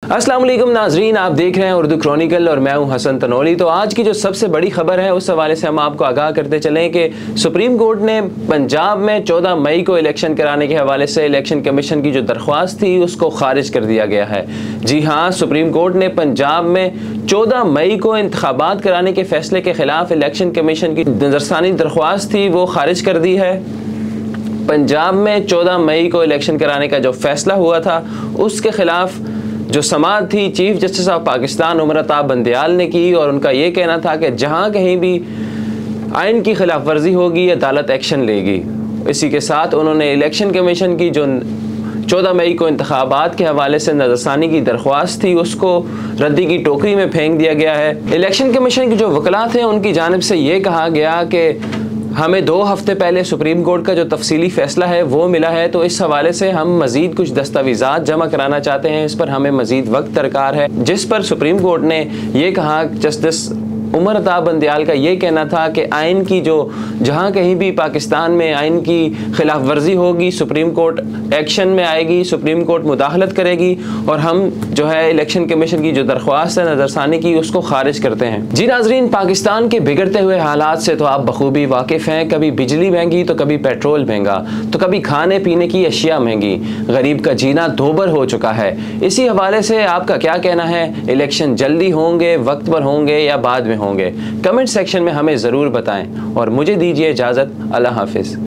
अस्सलाम वालेकुम नाजरीन, आप देख रहे हैं उर्दू क्रॉनिकल और मैं हूं हसन तनोली। तो आज की जो सबसे बड़ी खबर है उस हवाले से हम आपको आगाह करते चलें कि सुप्रीम कोर्ट ने पंजाब में 14 मई को इलेक्शन कराने के हवाले से इलेक्शन कमीशन की जो दरख्वास्त थी उसको खारिज कर दिया गया है। जी हाँ, सुप्रीम कोर्ट ने पंजाब में 14 मई को इंतखाबात कराने के फैसले के खिलाफ इलेक्शन कमीशन की नजरसानी दरख्वास्त थी वो खारिज कर दी है। पंजाब में 14 मई को इलेक्शन कराने का जो फैसला हुआ था उसके खिलाफ जो समाअत थी chief justice of Pakistan Umar Ata Bandial ने की और उनका ये कहना था कि जहां कहीं भी आइन की खिलाफ वर्जी होगी अदालत एक्शन लेगी। इसी के साथ उन्होंने इलेक्शन कमीशन की जो 14 मई को इंतखाबात के हवाले से नजरसानी की दरख्वास्त थी उसको रद्दी की टोकरी में फेंक दिया गया है। इलेक्शन कमीशन के जो वकला थे उनकी जानिब से ये कहा गया कि हमें 2 हफ्ते पहले सुप्रीम कोर्ट का जो तफसीली फ़ैसला है वो मिला है, तो इस हवाले से हम मज़ीद कुछ दस्तावेज़ात जमा कराना चाहते हैं, इस पर हमें मज़ीद वक्त दरकार है। जिस पर सुप्रीम कोर्ट ने ये कहा, जस्टिस उमर अता बंदयाल का ये कहना था कि आइन की जो जहाँ कहीं भी पाकिस्तान में आइन की खिलाफ वर्जी होगी सुप्रीम कोर्ट एक्शन में आएगी, सुप्रीम कोर्ट मुदाखलत करेगी और हम जो है इलेक्शन कमीशन की जो दरख्वास्त है नजरसानी की उसको खारिज करते हैं। जी नाजरीन, पाकिस्तान के बिगड़ते हुए हालात से तो आप बखूबी वाकिफ़ हैं। कभी बिजली महंगी तो कभी पेट्रोल महंगा तो कभी खाने पीने की अशिया महंगी, गरीब का जीना दोबर हो चुका है। इसी हवाले से आपका क्या कहना है? इलेक्शन जल्दी होंगे, वक्त पर होंगे या बाद में होंगे? कमेंट सेक्शन में हमें ज़रूर बताएं और मुझे दीजिए इजाज़त। अल्लाह हाफिज़।